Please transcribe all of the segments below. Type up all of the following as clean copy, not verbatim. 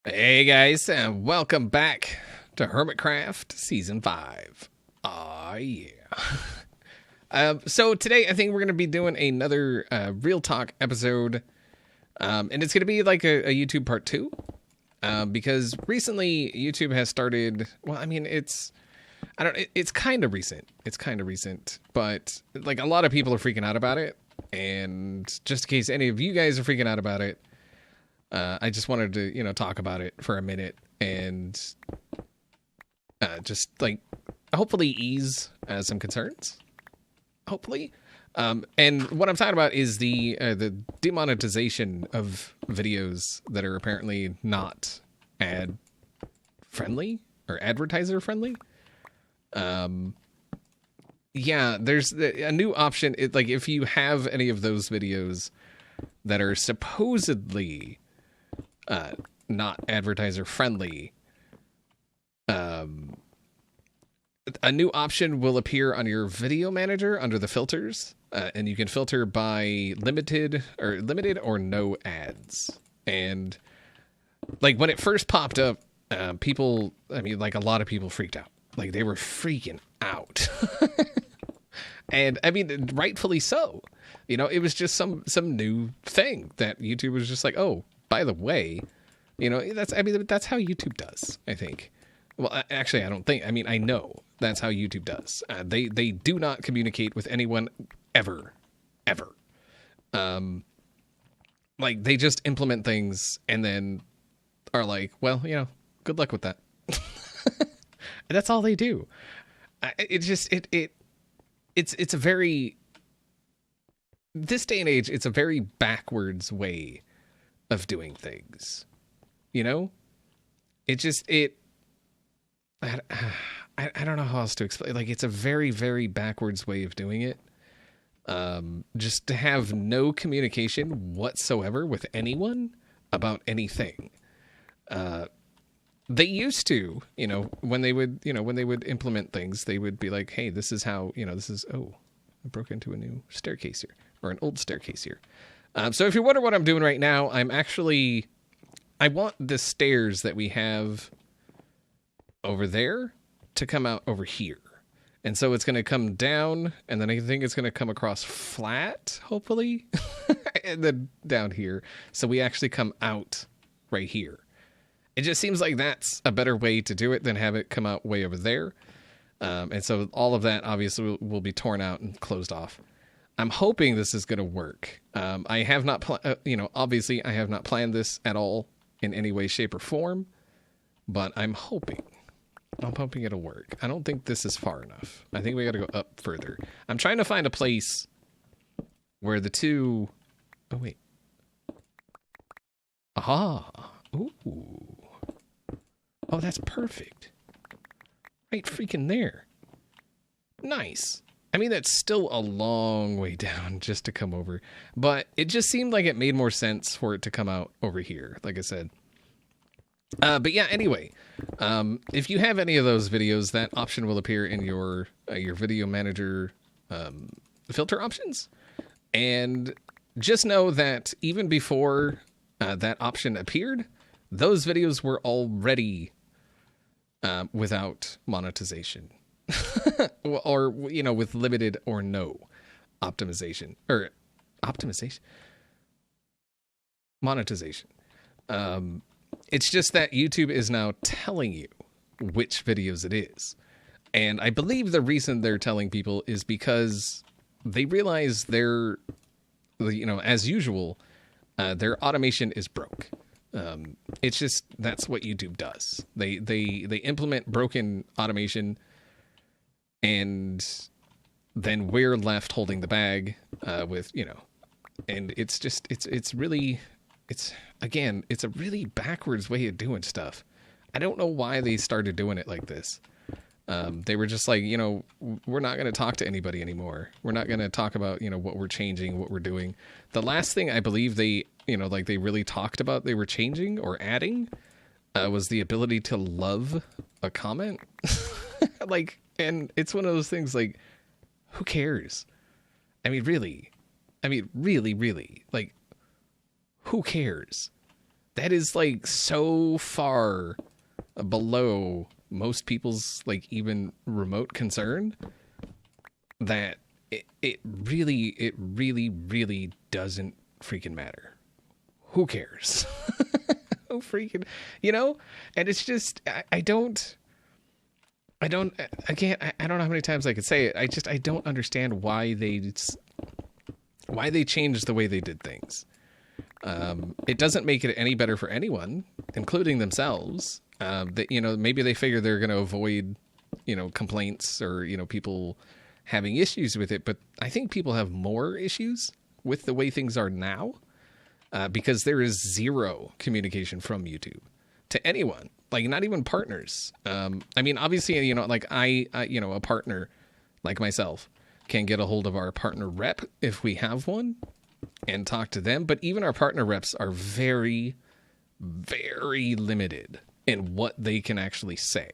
Hey guys, and welcome back to HermitCraft Season 5. Aw, yeah. So today I think we're going to be doing another Real Talk episode, and it's going to be like a YouTube Part 2, because recently YouTube has started, well, I mean, it's kind of recent. It's kind of recent, but like a lot of people are freaking out about it, and just in case any of you guys are freaking out about it, I just wanted to, talk about it for a minute and just like hopefully ease some concerns. Hopefully. And what I'm talking about is the demonetization of videos that are apparently not ad friendly or advertiser friendly. Yeah, there's a new option. Like if you have any of those videos that are supposedly not advertiser friendly, a new option will appear on your video manager under the filters, and you can filter by limited or no ads. And like when it first popped up, people, I mean, like a lot of people freaked out. Like they were freaking out. And I mean, rightfully so. It was just some new thing that YouTube was just like, oh, by the way, that's how YouTube does, I think. Well, actually, I don't think. I mean, I know that's how YouTube does. They do not communicate with anyone ever. Like they just implement things and then are like, well, good luck with that. And that's all they do. It's a very, this day and age, it's a very backwards way of doing things. I don't know how else to explain. Like, it's a very, very backwards way of doing it. Just to have no communication whatsoever with anyone about anything. They used to, when they would implement things, they would be like, hey, this is how, I broke into a new staircase here, or an old staircase here. So if you wonder what I'm doing right now, I want the stairs that we have over there to come out over here. And so it's going to come down, and then I think it's going to come across flat, hopefully, and then down here. So we actually come out right here. It just seems like that's a better way to do it than have it come out way over there. And so all of that obviously will be torn out and closed off. I'm hoping this is going to work. I have not, obviously I have not planned this at all in any way, shape, or form, but I'm hoping it'll work. I don't think this is far enough. I think we got to go up further. I'm trying to find a place where the two, oh wait. Aha. Ooh. Oh, that's perfect. Right freaking there. Nice. I mean, that's still a long way down just to come over, but it just seemed like it made more sense for it to come out over here, like I said. But yeah, anyway, if you have any of those videos, that option will appear in your video manager filter options. And just know that even before that option appeared, those videos were already without monetization. Or, with limited or no monetization. It's just that YouTube is now telling you which videos it is. And I believe the reason they're telling people is because they realize they're, as usual, their automation is broke. It's just, that's what YouTube does. They implement broken automation, and then we're left holding the bag with, and it's just, it's really, again, it's a really backwards way of doing stuff. I don't know why they started doing it like this. They were just like, we're not going to talk to anybody anymore. We're not going to talk about, what we're changing, what we're doing. The last thing I believe they, they really talked about they were changing or adding was the ability to love a comment. And it's one of those things like, who cares? I mean, really, like, who cares? That is like so far below most people's like even remote concern that it really doesn't freaking matter. Who cares? Who freaking, you know? And it's just, I don't know how many times I could say it. I don't understand why they changed the way they did things. It doesn't make it any better for anyone, including themselves. That, you know, maybe they figure they're going to avoid, you know, complaints or, you know, people having issues with it. But I think people have more issues with the way things are now, because there is zero communication from YouTube to anyone, like not even partners. I mean, obviously, you know, like I you know, a partner like myself can get a hold of our partner rep if we have one and talk to them. But even our partner reps are very, very limited in what they can actually say.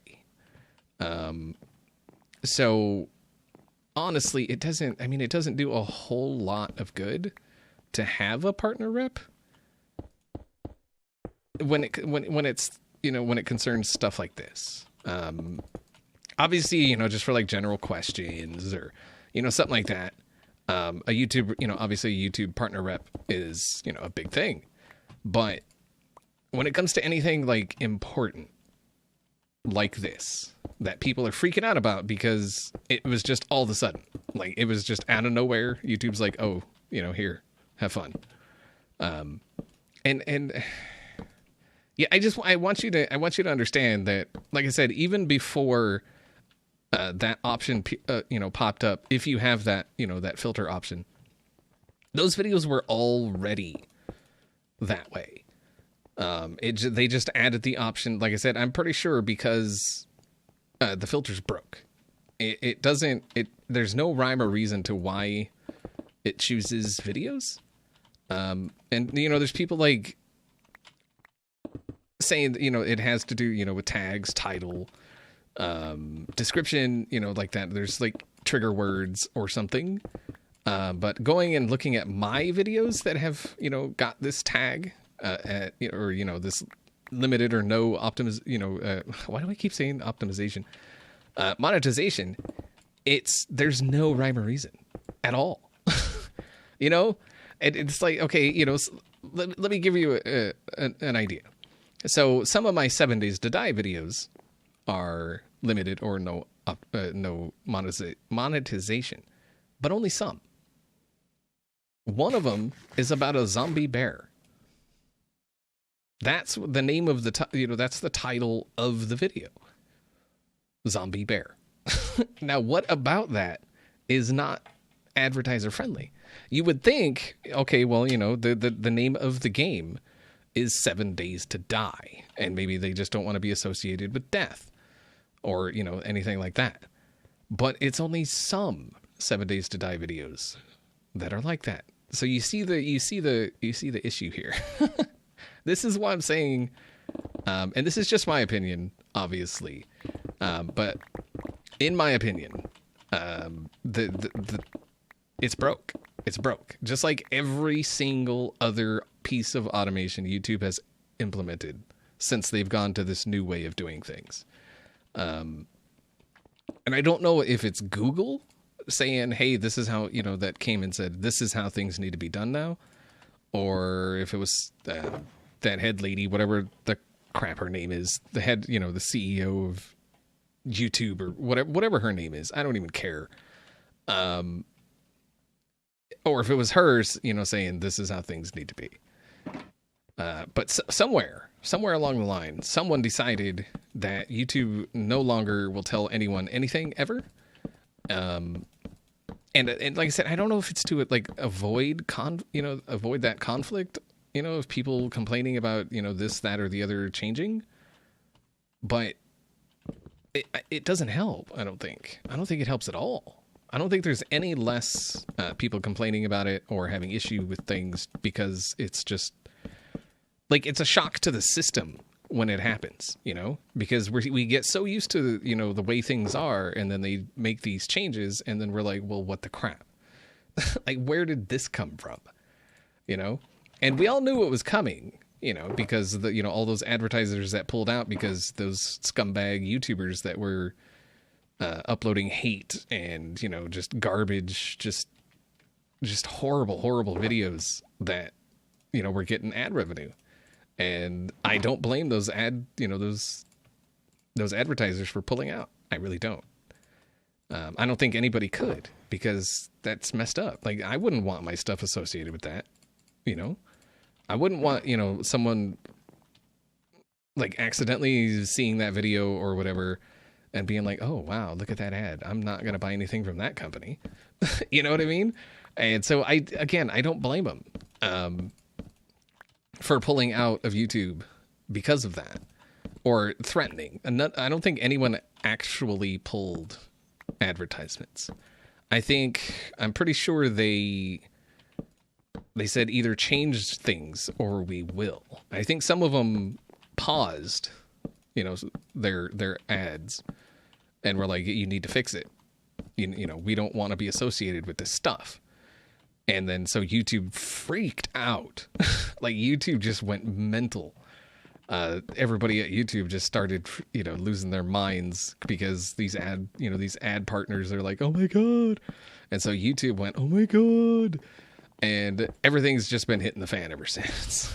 So honestly, it doesn't do a whole lot of good to have a partner rep when it's, you know, when it concerns stuff like this. Obviously, you know, just for like general questions or, you know, something like that. A YouTube, you know, obviously a YouTube partner rep is, you know, a big thing. But when it comes to anything like important like this, that people are freaking out about because it was just all of a sudden, like it was just out of nowhere. YouTube's like, oh, you know, here, have fun. And yeah, I want you to understand that, like I said, even before that option, you know, popped up, if you have that, you know, that filter option, those videos were already that way. They just added the option, like I said, I'm pretty sure because the filters broke. There's no rhyme or reason to why it chooses videos. And, you know, there's people like saying, you know, it has to do, you know, with tags, title, description, you know, like that. There's like trigger words or something. But going and looking at my videos that have, you know, got this tag, or, you know, this limited or no why do I keep saying optimization? Monetization. There's no rhyme or reason at all. You know, it's like, okay, you know, let me give you an idea. So some of my 7 days to die videos are limited or no monetization, but only some. One of them is about a zombie bear. That's the name of that's the title of the video. Zombie bear. Now, what about that is not advertiser friendly? You would think, okay, well, you know, the name of the game is 7 days to die, and maybe they just don't want to be associated with death or, you know, anything like that. But it's only some 7 days to die videos that are like that. So you see the issue here. This is why I'm saying, and this is just my opinion, obviously, but in my opinion, it's broke. It's broke. Just like every single other piece of automation YouTube has implemented since they've gone to this new way of doing things. And I don't know if it's Google saying, hey, this is how, you know, that came and said, this is how things need to be done now. Or if it was that head lady, whatever the crap her name is, the head, you know, the CEO of YouTube or whatever her name is. I don't even care. Or if it was hers, you know, saying this is how things need to be. But somewhere along the line, someone decided that YouTube no longer will tell anyone anything ever. And like I said, I don't know if it's to like avoid that conflict, you know, of people complaining about, you know, this, that, or the other changing. But it doesn't help. I don't think it helps at all. I don't think there's any less people complaining about it or having issue with things because it's just like, it's a shock to the system when it happens, you know, because we get so used to, you know, the way things are, and then they make these changes and then we're like, well, what the crap? Like, where did this come from? You know, and we all knew it was coming, you know, because the, you know, all those advertisers that pulled out because those scumbag YouTubers that were uploading hate and, you know, just garbage, just horrible videos that, you know, were getting ad revenue. And I don't blame those those advertisers for pulling out. I really don't. I don't think anybody could, because that's messed up. Like, I wouldn't want my stuff associated with that, you know? I wouldn't want, you know, someone like accidentally seeing that video or whatever and being like, oh, wow, look at that ad. I'm not going to buy anything from that company. You know what I mean? And so I don't blame them for pulling out of YouTube because of that, or threatening. And I don't think anyone actually pulled advertisements. I'm pretty sure they said either change things or we will. I think some of them paused, you know, their ads and were like, you need to fix it. You know, we don't want to be associated with this stuff. And then so YouTube freaked out. Like, YouTube just went mental. Everybody at YouTube just started, you know, losing their minds because these ad partners are like, oh my God. And so YouTube went, oh my God. And everything's just been hitting the fan ever since.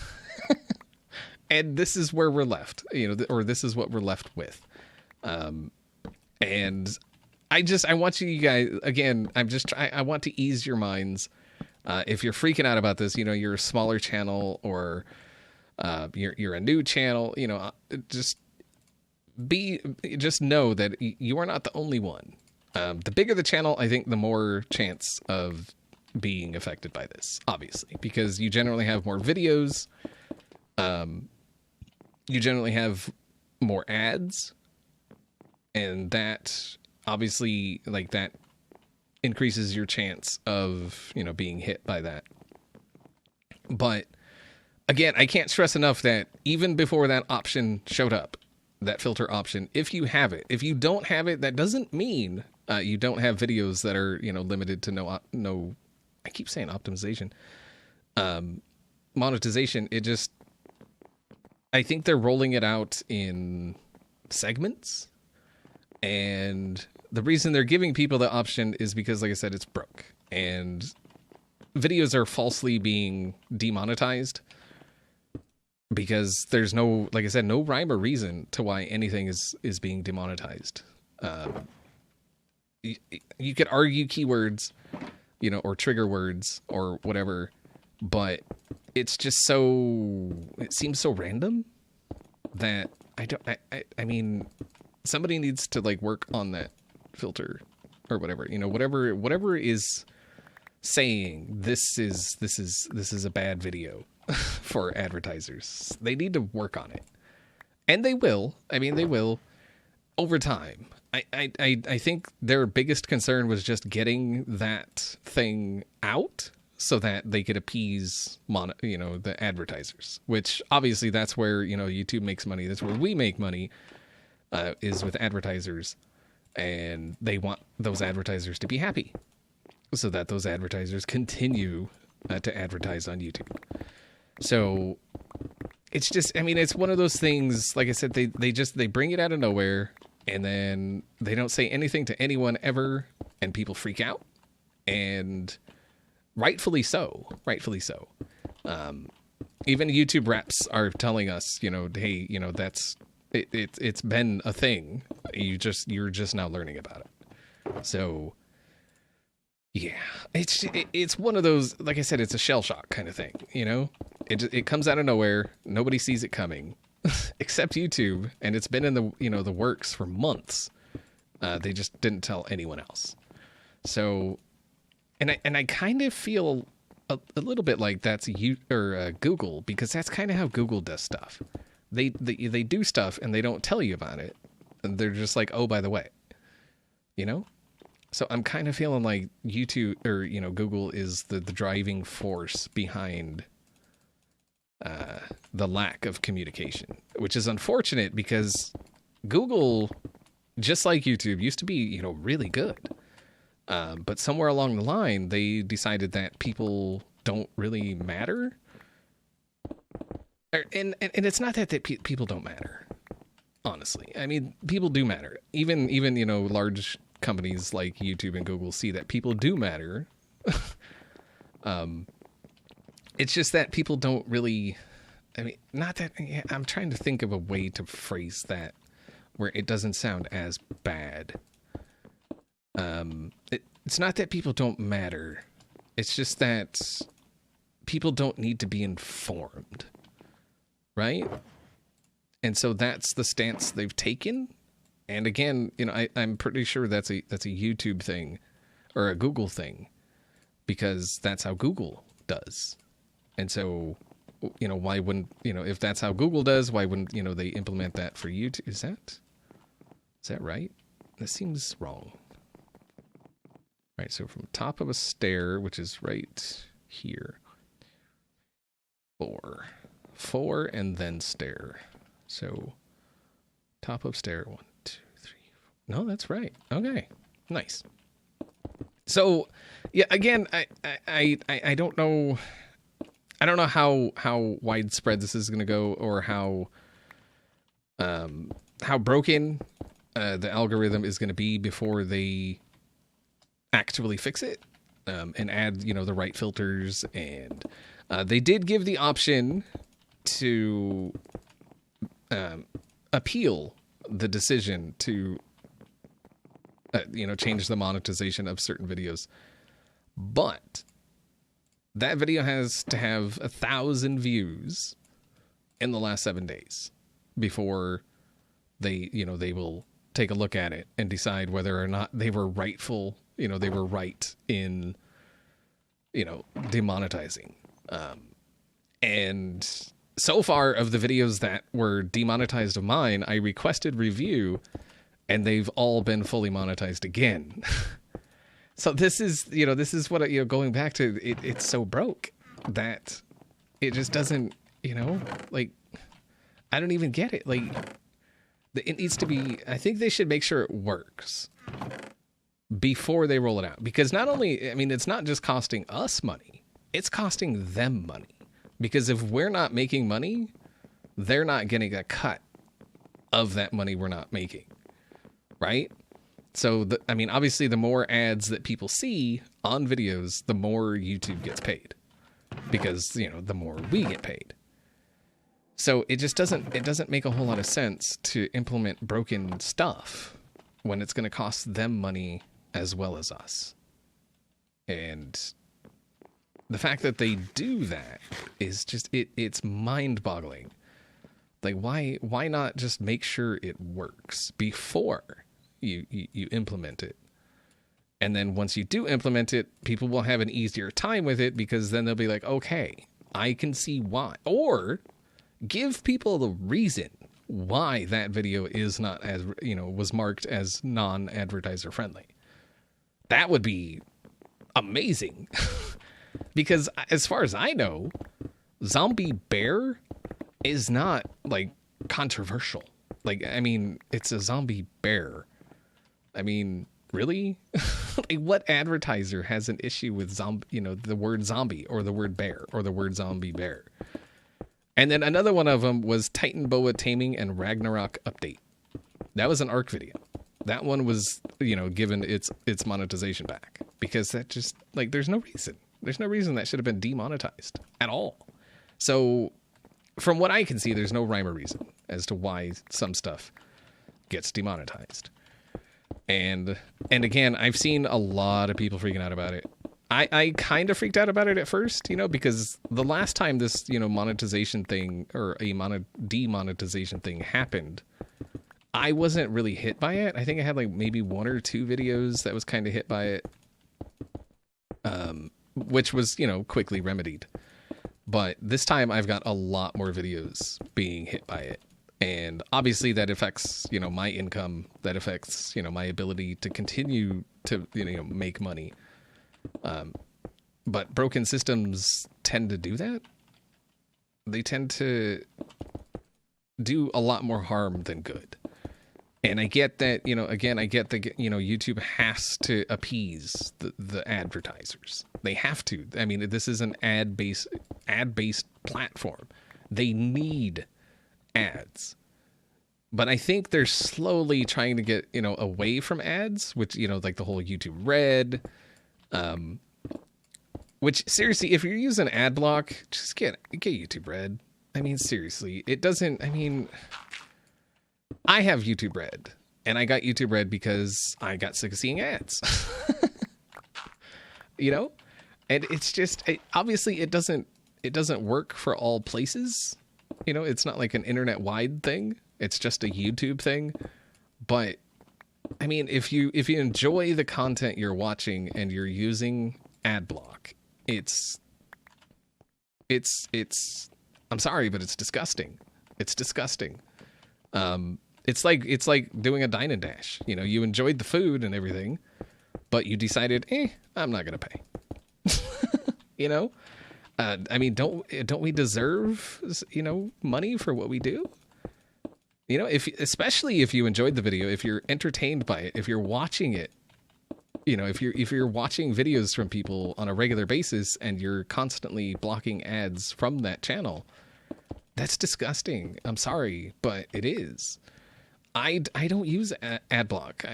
And this is where we're left, you know, or this is what we're left with. And I want you guys, again, I want to ease your minds. If you're freaking out about this, you know, you're a smaller channel, or you're a new channel, you know, just know that you are not the only one. The bigger the channel, I think the more chance of being affected by this, obviously, because you generally have more videos. You generally have more ads, and that obviously, like, that increases your chance of, you know, being hit by that. But again, I can't stress enough that even before that option showed up, that filter option, if you have it, if you don't have it, that doesn't mean you don't have videos that are, you know, limited to no, I keep saying optimization, monetization. I think they're rolling it out in segments, and the reason they're giving people the option is because, like I said, it's broke, and videos are falsely being demonetized because there's no, like I said, no rhyme or reason to why anything is being demonetized. You could argue keywords, you know, or trigger words or whatever, but it's just it seems so random that I mean, somebody needs to, like, work on that filter or whatever, you know, whatever is saying this is a bad video for advertisers. They need to work on it, and they will. I mean, they will over time. I think their biggest concern was just getting that thing out so that they could appease the advertisers, which obviously that's where, you know, YouTube makes money. That's where we make money, is with advertisers, and they want those advertisers to be happy so that those advertisers continue to advertise on YouTube. So it's just, I mean, it's one of those things, like I said, they bring it out of nowhere, and then they don't say anything to anyone ever, and people freak out, and rightfully so. Even YouTube reps are telling us, you know, hey, you know, that's it's been a thing. You're just now learning about it. So yeah, it's one of those, like I said, it's a shell shock kind of thing, you know. It comes out of nowhere. Nobody sees it coming, except YouTube, and it's been in the works for months. They just didn't tell anyone else. So, and I kind of feel a little bit like that's Google, because that's kind of how Google does stuff. They do stuff and they don't tell you about it, and they're just like, oh, by the way, you know. So I'm kind of feeling like YouTube, or, you know, Google is the driving force behind the lack of communication, which is unfortunate because Google, just like YouTube, used to be, you know, really good. But somewhere along the line, they decided that people don't really matter. And it's not that people don't matter. Honestly, I mean, people do matter. Even you know, large companies like YouTube and Google see that people do matter. It's just that people don't really. I mean, not that. I'm trying to think of a way to phrase that where it doesn't sound as bad. It's not that people don't matter. It's just that people don't need to be informed, right? And so that's the stance they've taken. And again, you know, I'm pretty sure that's a YouTube thing or a Google thing, because that's how Google does. And so, you know, why wouldn't, you know, if that's how Google does, why wouldn't, you know, they implement that for YouTube? Is that right? That seems wrong. Right, so from top of a stair, which is right here. 4 and then stair. So top of stair, 1, 2, 3, 4. No, that's right. Okay, nice. So yeah, again, I don't know. I don't know how widespread this is going to go, or how broken the algorithm is going to be before they actually fix it and add, you know, the right filters. And they did give the option to appeal the decision to you know, change the monetization of certain videos, but that video has to have 1,000 views in the last 7 days before they, you know, they will take a look at it and decide whether or not they were rightful, you know, they were right in, you know, demonetizing. And so far, of the videos that were demonetized of mine, I requested review, and they've all been fully monetized again. So this is, you know, this is what, you know, going back to it, it's so broke that it just doesn't, you know, like, I don't even get it. Like, it needs to be, I think they should make sure it works before they roll it out. Because not only, I mean, it's not just costing us money, it's costing them money. Because if we're not making money, they're not getting a cut of that money we're not making, right? So, I mean, obviously, the more ads that people see on videos, the more YouTube gets paid. Because, you know, the more we get paid. So it just doesn't make a whole lot of sense to implement broken stuff when it's going to cost them money as well as us. And the fact that they do that is just, it's mind-boggling. Like, why not just make sure it works before you implement it? And then once you do implement it, people will have an easier time with it, because then they'll be like, okay, I can see why. Or give people the reason why that video is not, as, you know, was marked as non-advertiser friendly. That would be amazing. Because as far as I know, zombie bear is not, like, controversial. Like, I mean, it's a zombie bear. I mean, really? Like, what advertiser has an issue with zombie, you know, the word zombie or the word bear or the word zombie bear? And then another one of them was Titan Boa Taming and Ragnarok Update. That was an ARC video. That one was, you know, given its monetization back, because that just, like, there's no reason. There's no reason that should have been demonetized at all. So from what I can see, there's no rhyme or reason as to why some stuff gets demonetized. And again, I've seen a lot of people freaking out about it. I kind of freaked out about it at first, you know, because the last time this, you know, monetization thing or a demonetization thing happened, I wasn't really hit by it. I think I had like maybe 1 or 2 videos that was kind of hit by it, which was, you know, quickly remedied. But this time I've got a lot more videos being hit by it. And obviously that affects, you know, my income. That affects, you know, my ability to continue to, you know, make money. But broken systems tend to do that. They tend to do a lot more harm than good. And I get that, you know, again, I get that, you know, YouTube has to appease the advertisers. They have to. I mean, this is an ad-based platform. They need ads. But I think they're slowly trying to get, away from ads, which, like the whole YouTube Red. Which, seriously, if you're using ad block, just get YouTube Red. I mean, seriously, it doesn't, I have YouTube Red, and I got YouTube Red because I got sick of seeing ads. And it's just, obviously it doesn't work for all places. It's not like an internet-wide thing. It's just a YouTube thing. But I mean, if you enjoy the content you're watching and you're using ad block, it's I'm sorry, but it's disgusting. It's disgusting. It's like doing a dine and dash. You enjoyed the food and everything, but you decided, I'm not gonna pay. I mean, don't we deserve, money for what we do? Especially if you enjoyed the video, if you're entertained by it, if you're watching it, if you're watching videos from people on a regular basis and you're constantly blocking ads from that channel, that's disgusting. I'm sorry, but it is. I don't use ad block.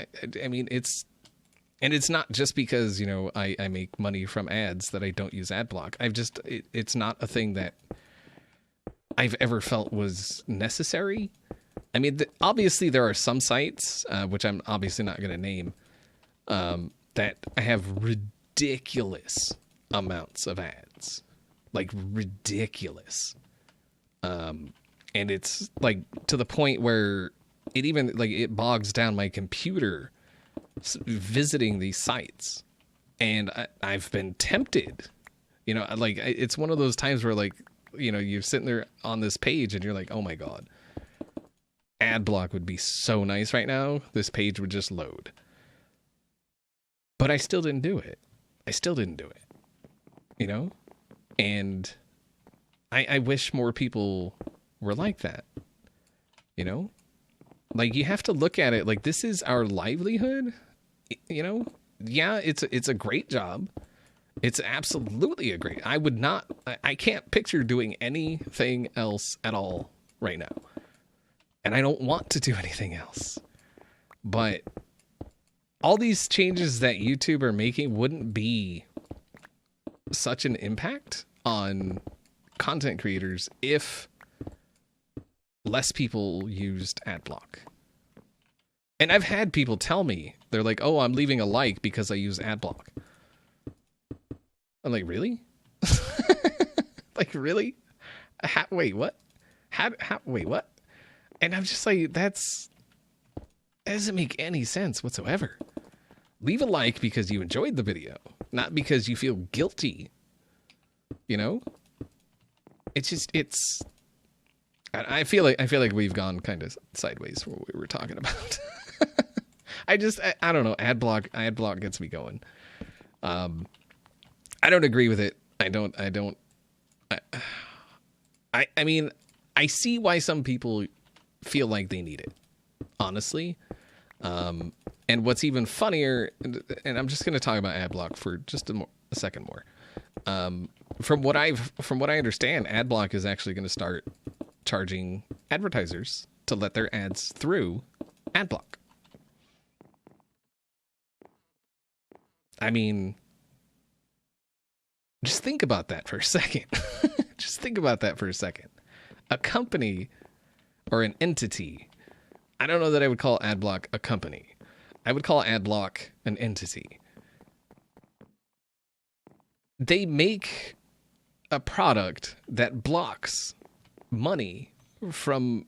I mean, it's not just because, I make money from ads that I don't use ad block. It's not a thing that I've ever felt was necessary. I mean, obviously there are some sites, which I'm obviously not going to name, that have ridiculous amounts of ads, like ridiculous. And it's like to the point where it even it bogs down my computer visiting these sites, and I've been tempted, it's one of those times where you're sitting there on this page and you're like, oh my God, ad block would be so nice right now. This page would just load. But I still didn't do it. And I wish more people were like that, you have to look at it like this is our livelihood, yeah, it's a great job. It's absolutely a great, I can't picture doing anything else at all right now. And I don't want to do anything else. But all these changes that YouTube are making wouldn't be such an impact on content creators if less people used ad block. And I've had people tell me, they're like, oh, I'm leaving a like because I use ad block. I'm like, really? Really? Wait, what? Wait, what? And I'm just like, that doesn't make any sense whatsoever. Leave a like because you enjoyed the video, not because you feel guilty. I feel like we've gone kind of sideways from what we were talking about. I don't know. Ad block gets me going. I don't agree with it. I mean, I see why some people feel like they need it, honestly. And what's even funnier, and I'm just going to talk about ad block for just a second more. From what I understand, ad block is actually going to start charging advertisers to let their ads through ad block. I mean, just think about that for a second. A company or an entity, I don't know that I would call ad block a company. I would call ad block an entity. They make a product that blocks money from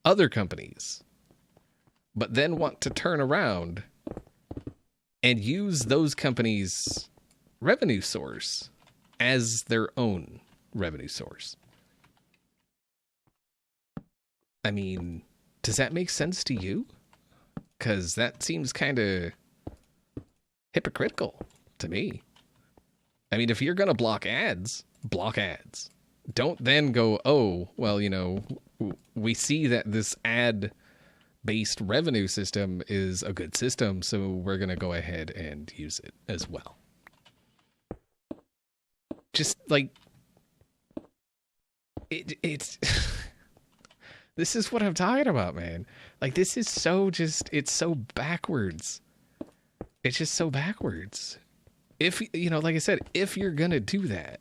other companies, but then want to turn around and use those companies' revenue source as their own revenue source. I mean, does that make sense to you? Because that seems kind of hypocritical to me. I mean, if you're going to block ads, block ads. Don't then go, oh, well, we see that this ad-based revenue system is a good system, so we're going to go ahead and use it as well. Just it's this is what I'm talking about, man. Like, this is so just, it's so backwards. It's just so backwards. If, you know, like I said, if you're going to do that,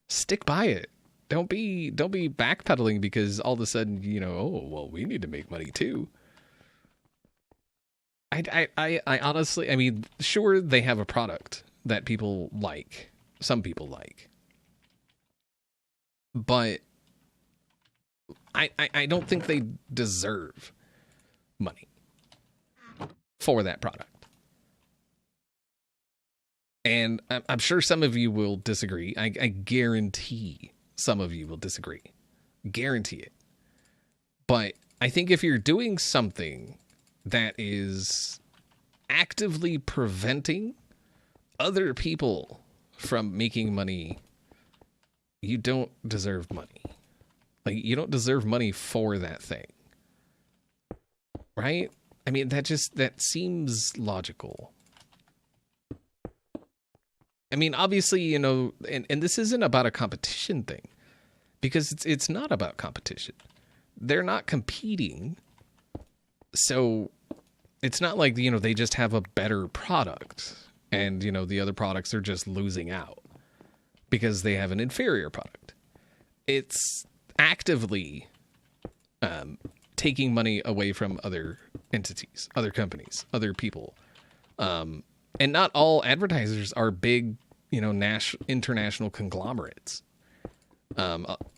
stick by it. Don't be backpedaling because all of a sudden, you know, oh, well, we need to make money too. I honestly, I mean, sure, they have a product that people like. Some people like. But I don't think they deserve money for that product. And I'm sure some of you will disagree. I guarantee some of you will disagree. Guarantee it. But I think if you're doing something that is actively preventing other people from making money, you don't deserve money. Like, you don't deserve money for that thing. Right? I mean, that seems logical. I mean, obviously, you know, and this isn't about a competition thing, because it's not about competition. They're not competing. So it's not like, you know, they just have a better product and, you know, the other products are just losing out because they have an inferior product. It's actively taking money away from other entities, other companies, other people. And not all advertisers are big, you know, international conglomerates.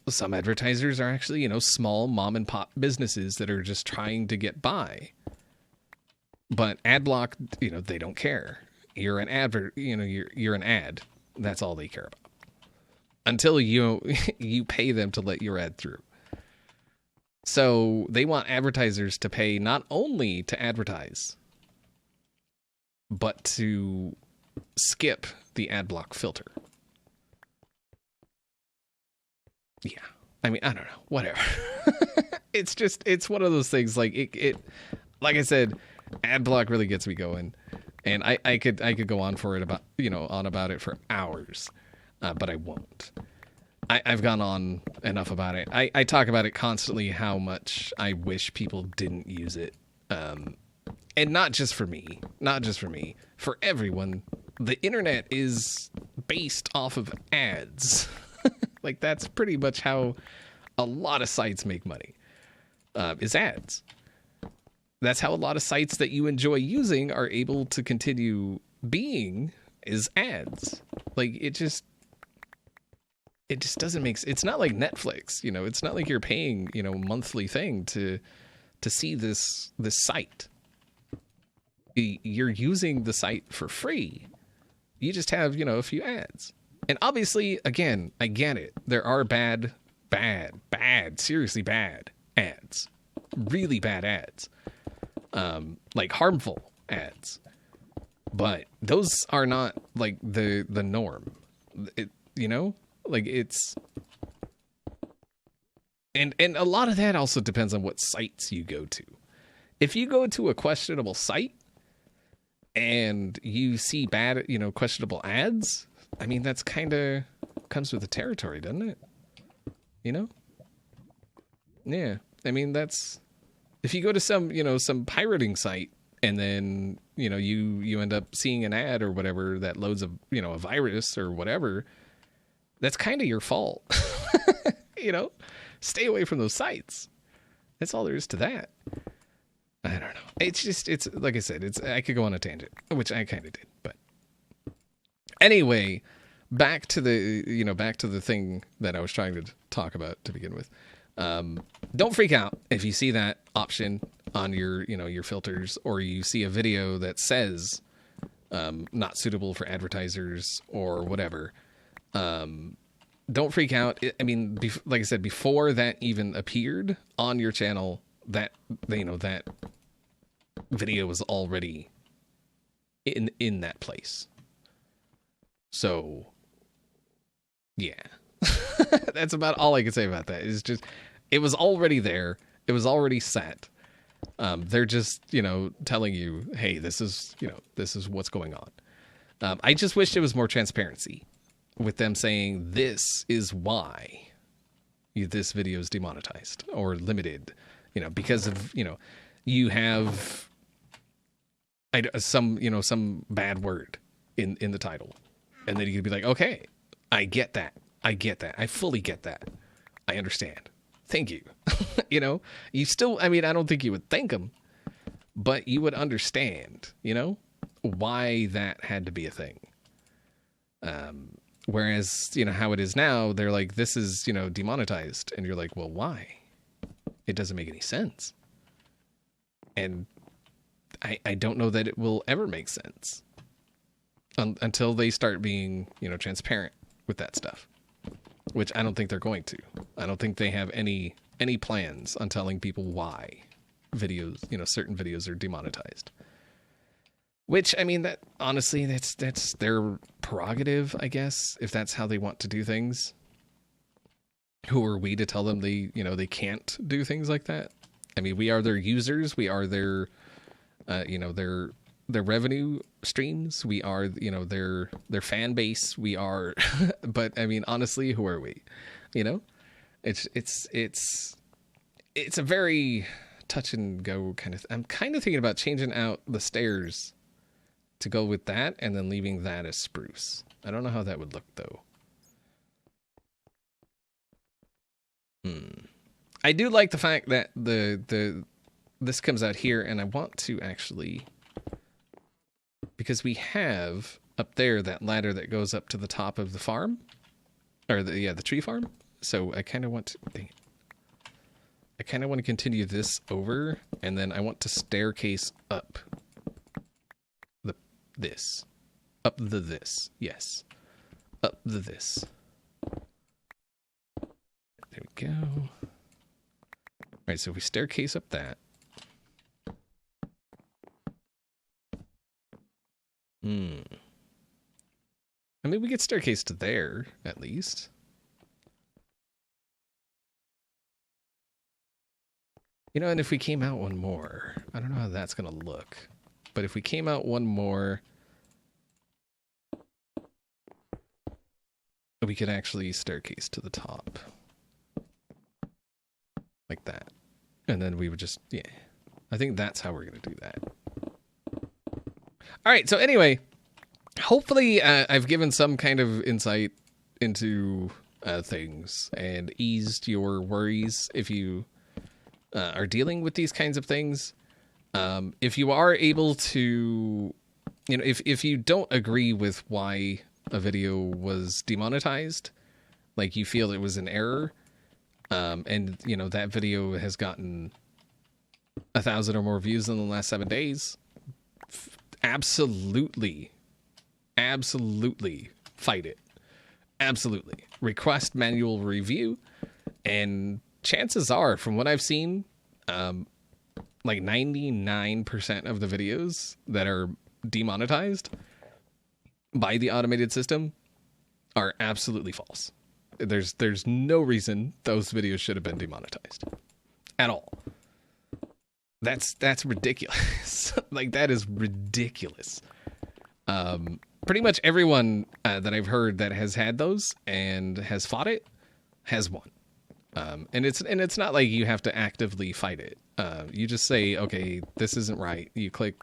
Some advertisers are actually, you know, small mom and pop businesses that are just trying to get by. But AdBlock, you know, they don't care. You're an you're an ad. That's all they care about. Until you pay them to let your ad through. So they want advertisers to pay not only to advertise, but to skip the AdBlock filter. Yeah. I mean, I don't know. Whatever. it's one of those things, like it like I said, AdBlock really gets me going. And I could go on for it about it for hours. But I won't. I've gone on enough about it. I talk about it constantly, how much I wish people didn't use it. And not just for me, for everyone. The internet is based off of ads. Like, that's pretty much how a lot of sites make money, is ads. That's how a lot of sites that you enjoy using are able to continue being, is ads. Like, it just doesn't make sense. It's not like Netflix, you know, it's not like you're paying, you know, a monthly thing to see this site. You're using the site for free. You just have, you know, a few ads. And obviously, again, I get it. There are bad, seriously bad ads. Really bad ads. Like harmful ads. But those are not like the norm. You know? Like, it's... And a lot of that also depends on what sites you go to. If you go to a questionable site and you see bad, you know, questionable ads, I mean, that's kind of comes with the territory, doesn't it? You know? Yeah. I mean, that's... If you go to some pirating site and then, you know, you end up seeing an ad or whatever that loads a virus or whatever, that's kind of your fault. You know? Stay away from those sites. That's all there is to that. I don't know. It's like I said, I could go on a tangent, which I kind of did, but anyway, back to the thing that I was trying to talk about to begin with. Don't freak out if you see that option on your filters, or you see a video that says not suitable for advertisers or whatever. Don't freak out. I mean, like I said, before that even appeared on your channel, that video was already in that place. So, yeah. That's about all I can say about that. It's just, it was already there. It was already set. They're just, telling you, hey, this is what's going on. I just wish there was more transparency with them saying, this is why this video is demonetized or limited, because of, you have some bad word in the title. And then you could be like, okay, I get that. I fully get that. I understand. Thank you. You still, I don't think you would thank them, but you would understand, why that had to be a thing. Whereas, how it is now, they're like, this is, demonetized. And you're like, well, why? It doesn't make any sense. And I don't know that it will ever make sense until they start being, transparent with that stuff, which I don't think they're going to. I don't think they have any plans on telling people why videos, certain videos are demonetized. Which, that honestly, that's their prerogative, I guess, if that's how they want to do things. Who are we to tell them they can't do things like that? We are their users. We are their, their revenue streams. We are, their fan base. We are, but honestly, who are we? It's a very touch and go kind of. I'm kind of thinking about changing out the stairs to go with that, and then leaving that as spruce. I don't know how that would look though. I do like the fact that this comes out here, and I want to actually, because we have up there that ladder that goes up to the top of the farm, or the tree farm. So I kind of want to, dang it. I kind of want to continue this over, and then I want to staircase up this. Up the this. Yes. Up the this. There we go. All right, so if we staircase up that. We get staircase to there, at least. And if we came out one more, I don't know how that's going to look. But if we came out one more, we could actually staircase to the top. Like that. And then we would just, yeah. I think that's how we're going to do that. All right, so anyway, hopefully I've given some kind of insight into things and eased your worries if you are dealing with these kinds of things. If you are able to, if you don't agree with why a video was demonetized, like you feel it was an error, and that video has gotten 1,000 or more views in the last 7 days, absolutely fight it. Absolutely request manual review, and chances are, from what I've seen, like 99% of the videos that are demonetized by the automated system are absolutely false. There's no reason those videos should have been demonetized at all. That's ridiculous. Like, that is ridiculous. Pretty much everyone that I've heard that has had those and has fought it has won. And it's not like you have to actively fight it. You just say, okay, this isn't right. You click,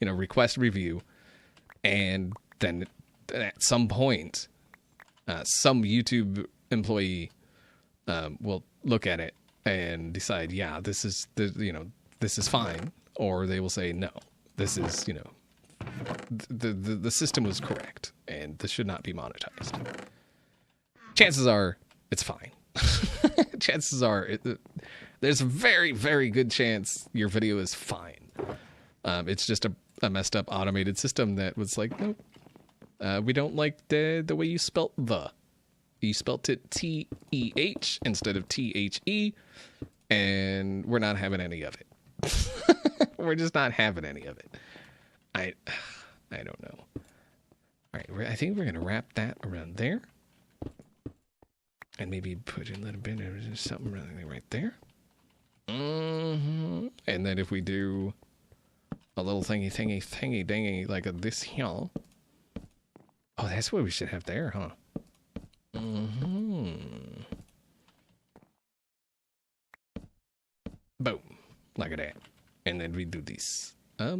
request review, and then at some point, some YouTube employee will look at it and decide, yeah, this is fine, or they will say, no, this is, the system was correct, and this should not be monetized. Chances are it's fine. Chances are there's a very, very good chance your video is fine. It's just a messed up automated system that was like, nope, we don't like the way you spelt the. You spelt it T-E-H instead of T-H-E, and we're not having any of it. We're just not having any of it. I don't know. All right, I think we're going to wrap that around there. And maybe put a little bit of something right there. And then if we do a little thingy dingy like this here. Oh, that's what we should have there, huh? Boom. Like that. And then we do this. I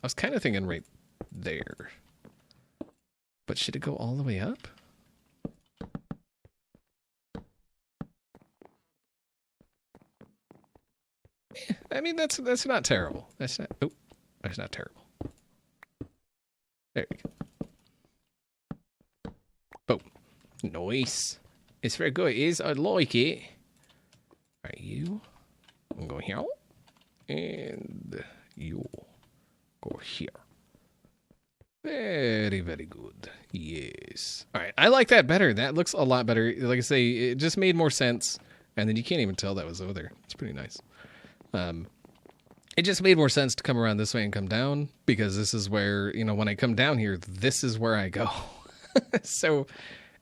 was kind of thinking right there. But should it go all the way up? I mean, that's not terrible. That's not terrible. There we go. Boom. Nice. It's very good. It is. I like it. All right, you. I'm going here. And you go here. Very, very good. Yes. All right. I like that better. That looks a lot better. Like I say, it just made more sense. And then you can't even tell that was over there. It's pretty nice. It just made more sense to come around this way and come down, because this is where, you know, when I come down here, this is where I go. So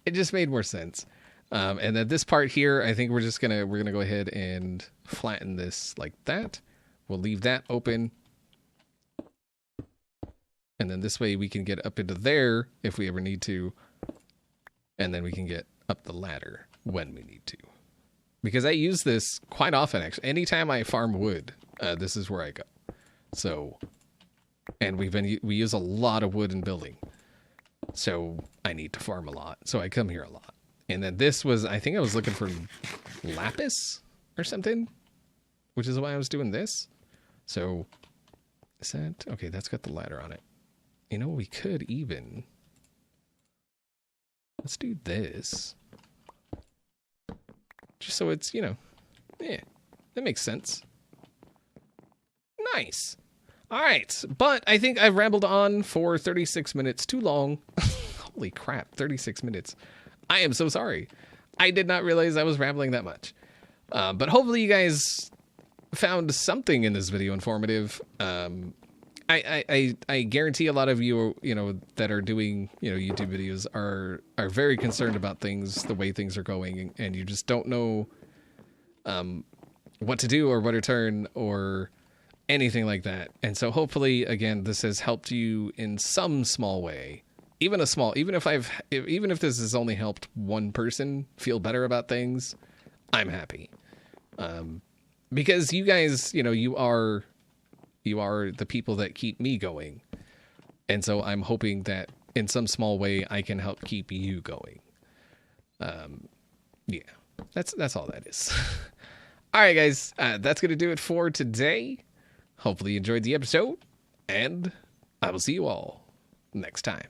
it just made more sense. And then this part here, I think we're going to go ahead and flatten this like that. We'll leave that open. And then this way we can get up into there if we ever need to. And then we can get up the ladder when we need to. Because I use this quite often, actually. Anytime I farm wood, this is where I go. So, and we use a lot of wood in building. So I need to farm a lot. So I come here a lot. And then this was, I think I was looking for lapis or something, which is why I was doing this. So, is that, okay, that's got the ladder on it. You know, we could even, let's do this. Just so it's, you know, yeah, that makes sense. Nice. All right, but I think I've rambled on for 36 minutes too long. Holy crap, 36 minutes. I am so sorry. I did not realize I was rambling that much. But hopefully you guys found something in this video informative. I guarantee a lot of you, you know, that are doing, you know, YouTube videos are very concerned about things, the way things are going, and you just don't know what to do or what to turn or anything like that. And so hopefully, again, this has helped you in some small way. Even if this has only helped one person feel better about things, I'm happy. Because you guys, you know, you are the people that keep me going. And so I'm hoping that in some small way I can help keep you going. Yeah, that's all that is. All right, guys, that's going to do it for today. Hopefully you enjoyed the episode, and I will see you all next time.